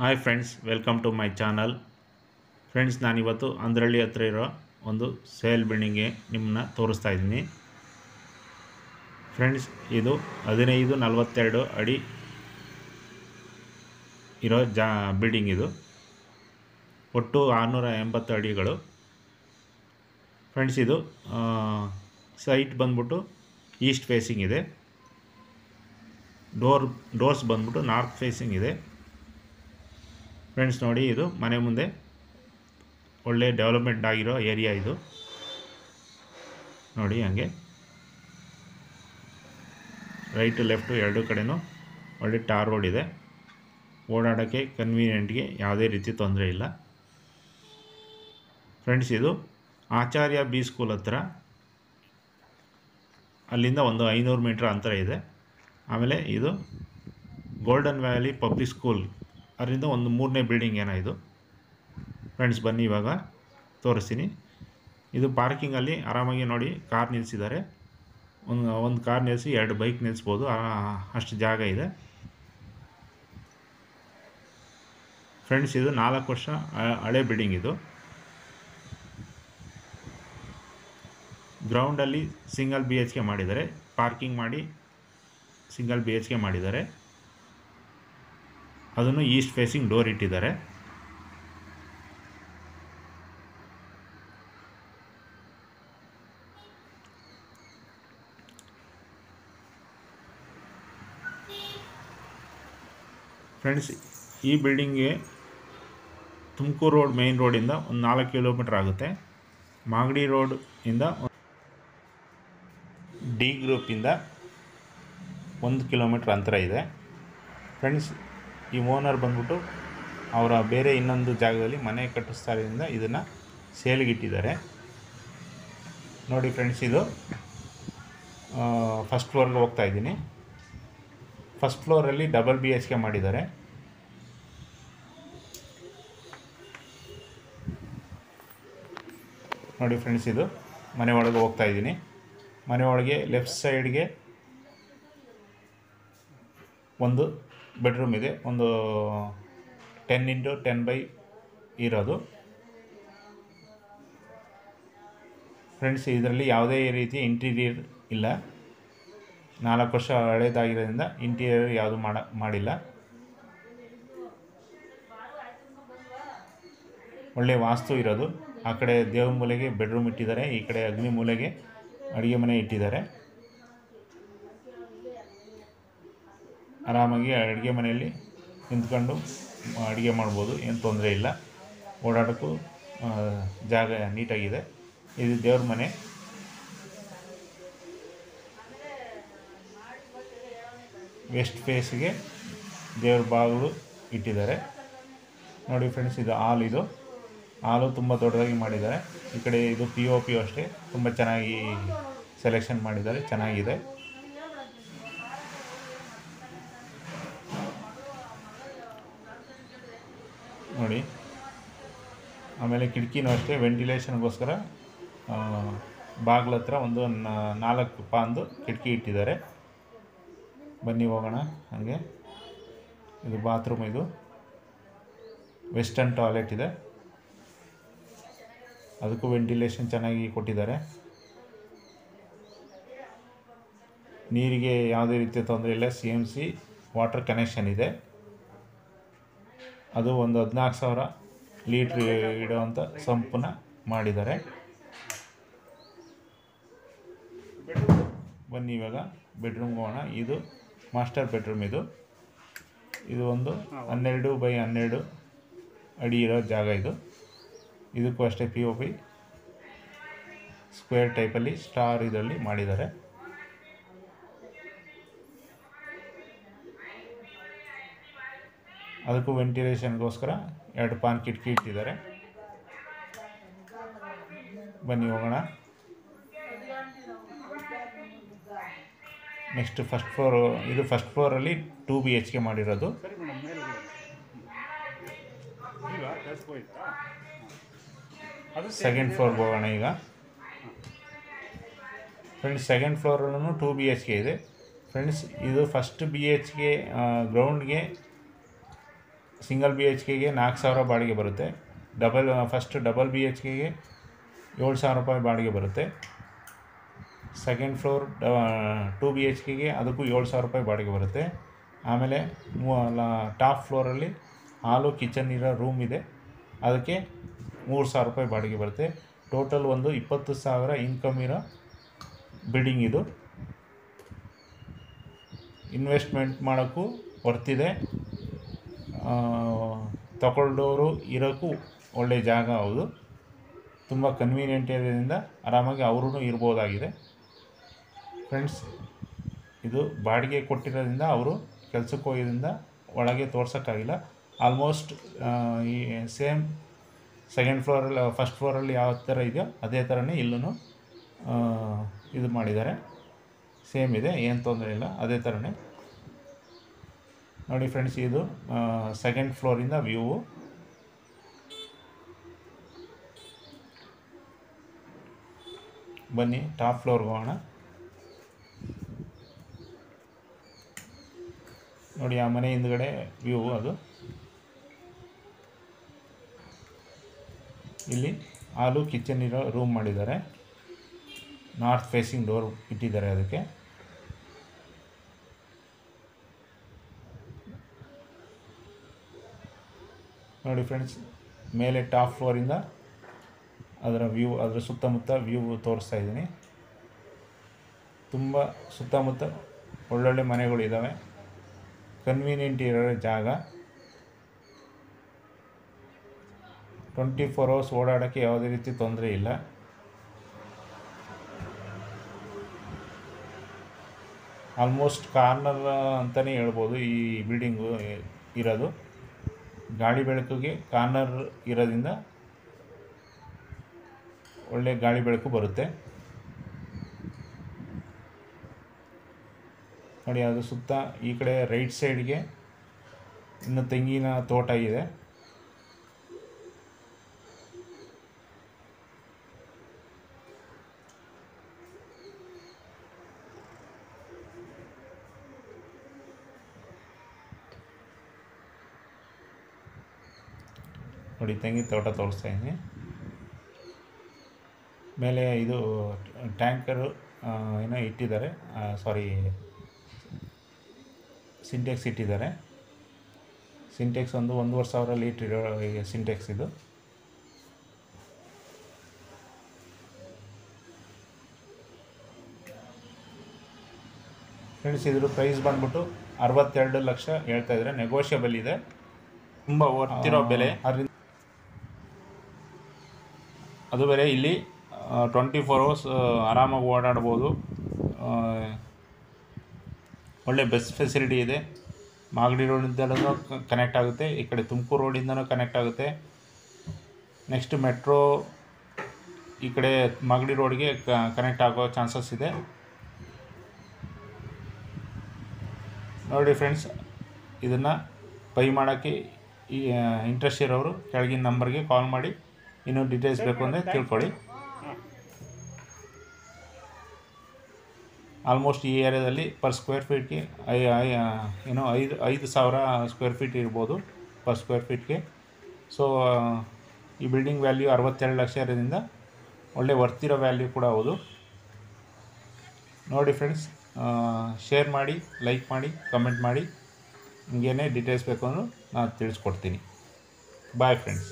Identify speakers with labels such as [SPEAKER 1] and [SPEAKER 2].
[SPEAKER 1] Hi friends, welcome to my channel. Friends, ನಾನಿವತ್ತು ಅಂದ್ರಳ್ಳಿ ಹತ್ರ ಇರೋ ಒಂದು ಸೇಲ್ ಬಿಲ್ಡಿಂಗ್ಗೆ ನಿಮ್ಮನ್ನ ತೋರಿಸ್ತಾ ಇದ್ದೀನಿ. ಫ್ರೆಂಡ್ಸ್, ಇದು 1542 ಅಡಿ ಇರೋ ಬಿಲ್ಡಿಂಗ್. ಇದು ಒಟ್ಟು 680 ಅಡಿಗಳು. ಫ್ರೆಂಡ್ಸ್, ಇದು ಸೈಟ್ ಬಂದ್ಬಿಟ್ಟು ಈಸ್ಟ್ ಫೇಸಿಂಗ್ ಇದೆ. ಡೋರ್ಸ್ ಬಂದ್ಬಿಟ್ಟು ನಾರ್ತ್ ಫೇಸಿಂಗ್ ಇದೆ. ಫ್ರೆಂಡ್ಸ್ ನೋಡಿ, ಇದು ಮನೆ ಮುಂದೆ ಒಳ್ಳೆ ಡೆವಲಪ್ಮೆಂಟ್ ಆಗಿರೋ ಏರಿಯಾ. ಇದು ನೋಡಿ, ಹಂಗೆ ರೈಟು ಲೆಫ್ಟು ಎರಡು ಕಡೆನೂ ಒಳ್ಳೆ ಟಾರ್ ರೋಡ್ ಇದೆ. ಓಡಾಡೋಕ್ಕೆ ಕನ್ವೀನಿಯೆಂಟ್ಗೆ ಯಾವುದೇ ರೀತಿ ತೊಂದರೆ ಇಲ್ಲ. ಫ್ರೆಂಡ್ಸ್, ಇದು ಆಚಾರ್ಯ ಬಿ ಸ್ಕೂಲ್ ಹತ್ರ, ಅಲ್ಲಿಂದ ಒಂದು 500 ಮೀಟ್ರ್ ಅಂತರ ಇದೆ. ಆಮೇಲೆ ಇದು ಗೋಲ್ಡನ್ ವ್ಯಾಲಿ ಪಬ್ಲಿಕ್ ಸ್ಕೂಲ್, ಅದರಿಂದ ಒಂದು 3ನೇ ಬಿಲ್ಡಿಂಗ್ ಏನೋ ಇದು. ಫ್ರೆಂಡ್ಸ್, ಬನ್ನಿ ಇವಾಗ ತೋರಿಸ್ತೀನಿ. ಇದು ಪಾರ್ಕಿಂಗಲ್ಲಿ ಆರಾಮಾಗಿ ನೋಡಿ ಕಾರ್ ನಿಲ್ಲಿಸಿದ್ದಾರೆ. ಒಂದು ಕಾರ್ ನಿಲ್ಲಿಸಿ 2 ಬೈಕ್ ನಿಲ್ಲಿಸ್ಬೋದು, ಅಷ್ಟು ಜಾಗ ಇದೆ. ಫ್ರೆಂಡ್ಸ್, ಇದು 4 ವರ್ಷ ಹಳೆ ಬಿಲ್ಡಿಂಗ್. ಇದು ಗ್ರೌಂಡಲ್ಲಿ ಸಿಂಗಲ್ BHK ಮಾಡಿದ್ದಾರೆ, ಪಾರ್ಕಿಂಗ್ ಮಾಡಿ ಸಿಂಗಲ್ BHK ಮಾಡಿದ್ದಾರೆ. ಅದನ್ನು ಈಸ್ಟ್ ಫೇಸಿಂಗ್ ಡೋರ್ ಇಟ್ಟಿದ್ದಾರೆ. ಫ್ರೆಂಡ್ಸ್, ಈ ಬಿಲ್ಡಿಂಗ್ಗೆ ತುಮಕೂರು ರೋಡ್ ಮೇನ್ ರೋಡಿಂದ ಒಂದು 4 ಕಿಲೋಮೀಟ್ರ್ ಆಗುತ್ತೆ. ಮಾಗಡಿ ರೋಡಿಂದ ಡಿ ಗ್ರೂಪಿಂದ 1 ಕಿಲೋಮೀಟ್ರ್ ಅಂತರ ಇದೆ. ಫ್ರೆಂಡ್ಸ್, ಈ ಓನರ್ ಬಂದ್ಬಿಟ್ಟು ಅವರ ಬೇರೆ ಇನ್ನೊಂದು ಜಾಗದಲ್ಲಿ ಮನೆ ಕಟ್ಟಿಸ್ತಾರಿಂದ ಇದನ್ನು ಸೇಲ್ಗಿಟ್ಟಿದ್ದಾರೆ. ನೋಡಿ ಫ್ರೆಂಡ್ಸ್, ಇದು ಫಸ್ಟ್ ಫ್ಲೋರ್ಗೆ ಹೋಗ್ತಾ ಇದ್ದೀನಿ. ಫಸ್ಟ್ ಫ್ಲೋರಲ್ಲಿ ಡಬಲ್ BHK ಮಾಡಿದ್ದಾರೆ. ನೋಡಿ ಫ್ರೆಂಡ್ಸ್, ಇದು ಮನೆ ಒಳಗೆ ಹೋಗ್ತಾ ಇದ್ದೀನಿ. ಮನೆ ಒಳಗೆ ಲೆಫ್ಟ್ ಸೈಡ್ಗೆ ಒಂದು ಬೆಡ್ರೂಮ್ ಇದೆ, ಒಂದು 10x10 ಇರೋದು. ಫ್ರೆಂಡ್ಸ್, ಇದರಲ್ಲಿ ಯಾವುದೇ ರೀತಿ ಇಂಟೀರಿಯರ್ ಇಲ್ಲ. 4 ವರ್ಷ ಹಳೇದಾಗಿರೋದ್ರಿಂದ ಇಂಟೀರಿಯರ್ ಯಾವುದು ಮಾಡಿಲ್ಲ. ಒಳ್ಳೆ ವಾಸ್ತು ಇರೋದು. ಆ ಕಡೆ ದೇವ್ರ ಮೂಲೆಗೆ ಬೆಡ್ರೂಮ್ ಇಟ್ಟಿದ್ದಾರೆ, ಈ ಕಡೆ ಅಗ್ನಿ ಮೂಲೆಗೆ ಅಡುಗೆ ಮನೆ ಇಟ್ಟಿದ್ದಾರೆ. ಆರಾಮಾಗಿ ಅಡುಗೆ ಮನೆಯಲ್ಲಿ ನಿಂತ್ಕೊಂಡು ಅಡುಗೆ ಮಾಡ್ಬೋದು, ಏನು ತೊಂದರೆ ಇಲ್ಲ. ಓಡಾಡೋಕ್ಕೂ ಜಾಗ ನೀಟಾಗಿದೆ. ಇದು ದೇವ್ರ ಮನೆ. ವೆಸ್ಟ್ ಫೇಸ್ಗೆ ದೇವ್ರ ಬಾಗಿಲು ಇಟ್ಟಿದ್ದಾರೆ. ನೋಡಿ ಫ್ರೆಂಡ್ಸ್, ಇದು ಹಾಲು ತುಂಬ ದೊಡ್ಡದಾಗಿ ಮಾಡಿದ್ದಾರೆ. ಈ ಕಡೆ ಇದು POP ಅಷ್ಟೇ, ತುಂಬ ಚೆನ್ನಾಗಿ ಸೆಲೆಕ್ಷನ್ ಮಾಡಿದ್ದಾರೆ, ಚೆನ್ನಾಗಿದೆ. ನೋಡಿ, ಆಮೇಲೆ ಕಿಟಕಿನೂ ಅಷ್ಟೇ ವೆಂಟಿಲೇಷನ್ಗೋಸ್ಕರ ಬಾಗಿಲ ಹತ್ರ ಒಂದು 4 ಪಾನ್ದು ಕಿಟಕಿ ಇಟ್ಟಿದ್ದಾರೆ. ಬನ್ನಿ ಹೋಗೋಣ ಹಾಗೆ. ಇದು ಬಾತ್ರೂಮ್. ಇದು ವೆಸ್ಟರ್ನ್ ಟಾಯ್ಲೆಟ್ ಇದೆ, ಅದಕ್ಕೂ ವೆಂಟಿಲೇಷನ್ ಚೆನ್ನಾಗಿ ಕೊಟ್ಟಿದ್ದಾರೆ. ನೀರಿಗೆ ಯಾವುದೇ ರೀತಿಯ ತೊಂದರೆ ಇಲ್ಲ. CMC ವಾಟರ್ ಕನೆಕ್ಷನ್ ಇದೆ. ಅದು ಒಂದು 14,000 ಲೀಟ್ರ್ ಇಡುವಂಥ ಸಂಪನ್ನ ಮಾಡಿದ್ದಾರೆ. ಬನ್ನಿ ಇವಾಗ ಬೆಡ್ರೂಮ್ಗೆ ಹೋಗೋಣ. ಇದು ಮಾಸ್ಟರ್ ಬೆಡ್ರೂಮ್. ಇದು ಒಂದು 12x12 ಅಡಿ ಇರೋ ಜಾಗ. ಇದಕ್ಕೂ ಅಷ್ಟೇ POP ಸ್ಕ್ವೇರ್ ಟೈಪಲ್ಲಿ ಸ್ಟಾರ್ ಇದರಲ್ಲಿ ಮಾಡಿದ್ದಾರೆ. ಅದಕ್ಕೂ ವೆಂಟಿಲೇಷನ್ಗೋಸ್ಕರ 2 ಪಾನ್ ಕಿಟಕಿ ಇಟ್ಟಿದ್ದಾರೆ. ಬನ್ನಿ ಹೋಗೋಣ. Next first floor. ಇದು ಫಸ್ಟ್ ಫ್ಲೋರಲ್ಲಿ 2 BHK ಮಾಡಿರೋದು. ಸೆಕೆಂಡ್ ಫ್ಲೋರ್ಗೆ ಹೋಗೋಣ ಈಗ. ಫ್ರೆಂಡ್ಸ್, ಸೆಕೆಂಡ್ ಫ್ಲೋರಲ್ಲೂ 2 BHK ಇದೆ. ಫ್ರೆಂಡ್ಸ್, ಇದು ಫಸ್ಟ್ BHK ಗ್ರೌಂಡ್ಗೆ ಸಿಂಗಲ್ ಬಿ ಎಚ್ ಕೆಗೆ 4,000 ಬಾಡಿಗೆ ಬರುತ್ತೆ. ಫಸ್ಟ್ ಡಬಲ್ ಬಿ ಎಚ್ ಕೆಗೆ 7,000 ರೂಪಾಯಿ ಬಾಡಿಗೆ ಬರುತ್ತೆ. ಸೆಕೆಂಡ್ ಫ್ಲೋರ್ 2 ಬಿ ಎಚ್ ಕೆಗೆ ಅದಕ್ಕೂ 7,000 ರೂಪಾಯಿ ಬಾಡಿಗೆ ಬರುತ್ತೆ. ಆಮೇಲೆ ಟಾಪ್ ಫ್ಲೋರಲ್ಲಿ ಹಾಲು ಕಿಚನ್ ಇರೋ ರೂಮ್ ಇದೆ, ಅದಕ್ಕೆ 3,000 ರೂಪಾಯಿ ಬಾಡಿಗೆ ಬರುತ್ತೆ. ಟೋಟಲ್ ಒಂದು 20,000 ಇನ್ಕಮ್ ಇರೋ ಬಿಲ್ಡಿಂಗ್ ಇದು. ಇನ್ವೆಸ್ಟ್ಮೆಂಟ್ ಮಾಡೋಕ್ಕೂ ವರ್ತಿದೆ, ತಗೊಳ್ಳೋರು ಇರೋಕ್ಕೂ ಒಳ್ಳೆಯ ಜಾಗ ಹೌದು. ತುಂಬ ಕನ್ವೀನಿಯೆಂಟ್ ಇರೋದ್ರಿಂದ ಆರಾಮಾಗಿ ಅವರೂ ಇರ್ಬೋದಾಗಿದೆ. ಫ್ರೆಂಡ್ಸ್, ಇದು ಬಾಡಿಗೆ ಕೊಟ್ಟಿರೋದ್ರಿಂದ ಅವರು ಕೆಲಸಕ್ಕೆ ಹೋಗೋದ್ರಿಂದ ಒಳಗೆ ತೋರ್ಸೋಕ್ಕಾಗಿಲ್ಲ. ಆಲ್ಮೋಸ್ಟ್ ಈ ಸೇಮ್ ಸೆಕೆಂಡ್ ಫ್ಲೋರಲ್ಲಿ ಫಸ್ಟ್ ಫ್ಲೋರಲ್ಲಿ ಯಾವ ಥರ ಇದೆಯೋ ಅದೇ ಥರನೇ ಇಲ್ಲೂ ಇದು ಮಾಡಿದ್ದಾರೆ. ಸೇಮ್ ಇದೆ, ಏನು ತೊಂದರೆ ಇಲ್ಲ, ಅದೇ ಥರನೇ ನೋಡಿ ಫ್ರೆಂಡ್ಸ್. ಇದು ಸೆಕೆಂಡ್ ಫ್ಲೋರಿಂದ ವ್ಯೂ. ಬನ್ನಿ ಟಾಪ್ ಫ್ಲೋರ್ಗೆ ಹೋಗೋಣ. ನೋಡಿ ಆ ಮನೆ ಹಿಂದ್ಗಡೆ ವ್ಯೂ ಅದು. ಇಲ್ಲಿ ಹಾಲು ಕಿಚನ್ ಇರೋ ರೂಮ್ ಮಾಡಿದ್ದಾರೆ, ನಾರ್ತ್ ಫೇಸಿಂಗ್ ಡೋರ್ ಇಟ್ಟಿದ್ದಾರೆ ಅದಕ್ಕೆ. ನೋಡಿ ಫ್ರೆಂಡ್ಸ್, ಮೇಲೆ ಟಾಪ್ ಫ್ಲೋರಿಂದ ಅದರ ವ್ಯೂ, ಅದರ ಸುತ್ತಮುತ್ತ ವ್ಯೂ ತೋರಿಸ್ತಾ ಇದ್ದೀನಿ. ತುಂಬ ಸುತ್ತಮುತ್ತ ಒಳ್ಳೊಳ್ಳೆ ಮನೆಗಳಿದ್ದಾವೆ, ಕನ್ವೀನಿಯೆಂಟ್ ಇರೋ ಜಾಗ. 24 hours ಓಡಾಡೋಕ್ಕೆ ಯಾವುದೇ ರೀತಿ ತೊಂದರೆ ಇಲ್ಲ. ಆಲ್ಮೋಸ್ಟ್ ಕಾರ್ನರ್ ಅಂತಲೇ ಹೇಳ್ಬೋದು ಈ ಬಿಲ್ಡಿಂಗು ಇರೋದು. ಗಾಳಿ ಬೆಳಕಿಗೆ ಕಾರ್ನರ್ ಇರೋದ್ರಿಂದ ಒಳ್ಳೆ ಗಾಳಿ ಬೆಳಕು ಬರುತ್ತೆ. ನೋಡಿ ಅದು ಸುತ್ತ ಈ ಕಡೆ ರೈಟ್ ಸೈಡ್ಗೆ ಇನ್ನು ತೆಂಗಿನ ತೋಟ ಇದೆ. ನೋಡಿ ತೆಂಗಿನ ತೋಟ ತೋರಿಸ್ತಾ ಇದ್ದೀನಿ. ಮೇಲೆ ಇದು ಟ್ಯಾಂಕರು ಏನೋ ಇಟ್ಟಿದ್ದಾರೆ, ಸಿಂಟೆಕ್ಸ್ ಇಟ್ಟಿದ್ದಾರೆ. ಸಿಂಟೆಕ್ಸ್ 1,500 ಲೀಟ್ರ್ ಇರೋ ಸಿಂಟೆಕ್ಸ್ ಇದು. ಫ್ರೆಂಡ್ಸ್, ಇದ್ರ ಪ್ರೈಸ್ ಬಂದ್ಬಿಟ್ಟು 62 ಲಕ್ಷ ಹೇಳ್ತಾಯಿದ್ರೆ, ನೆಗೋಷಿಯಬಲ್ ಇದೆ, ತುಂಬ ವರ್ತಿರೋ ಬೆಲೆ. ಅದು ಬೇರೆ ಇಲ್ಲಿ 24 hours ಆರಾಮಾಗಿ ಓಡಾಡ್ಬೋದು. ಒಳ್ಳೆ ಬಸ್ ಫೆಸಿಲಿಟಿ ಇದೆ. ಮಾಗಡಿ ರೋಡಿಂದಲೂ ಕನೆಕ್ಟ್ ಆಗುತ್ತೆ, ಈ ಕಡೆ ತುಮಕೂರು ರೋಡಿಂದನೂ ಕನೆಕ್ಟ್ ಆಗುತ್ತೆ. ನೆಕ್ಸ್ಟ್ ಮೆಟ್ರೋ ಈ ಕಡೆ ಮಾಗಡಿ ರೋಡ್ಗೆ ಕನೆಕ್ಟ್ ಆಗೋ ಚಾನ್ಸಸ್ ಇದೆ. ನೋಡಿ ಫ್ರೆಂಡ್ಸ್, ಇದನ್ನು ಬೈ ಮಾಡೋಕ್ಕೆ ಈ ಇಂಟ್ರೆಸ್ಟ್ ಇರೋರು ಕೆಳಗಿನ ನಂಬರ್ಗೆ ಕಾಲ್ ಮಾಡಿ ಇನ್ನೂ ಡೀಟೇಲ್ಸ್ ಬೇಕು ಅಂದರೆ ತಿಳ್ಕೊಳ್ಳಿ. ಆಲ್ಮೋಸ್ಟ್ ಈ ಏರಿಯಾದಲ್ಲಿ ಪರ್ ಸ್ಕ್ವೇರ್ ಫೀಟ್ಗೆ 5,000 ಸ್ಕ್ವೇರ್ ಫೀಟ್ ಇರ್ಬೋದು ಪರ್ ಸ್ಕ್ವೇರ್ ಫೀಟ್ಗೆ. ಸೊ ಈ ಬಿಲ್ಡಿಂಗ್ ವ್ಯಾಲ್ಯೂ 62 ಲಕ್ಷ ಇರೋದ್ರಿಂದ ಒಳ್ಳೆ ವರ್ತಿರೋ ವ್ಯಾಲ್ಯೂ ಕೂಡ ಹೌದು. ನೋಡಿ ಫ್ರೆಂಡ್ಸ್, ಶೇರ್ ಮಾಡಿ, ಲೈಕ್ ಮಾಡಿ, ಕಮೆಂಟ್ ಮಾಡಿ. ನಿಮಗೇನೇ ಡೀಟೇಲ್ಸ್ ಬೇಕು ಅಂದರೂ ನಾನು ತಿಳಿಸ್ಕೊಡ್ತೀನಿ. Bye friends.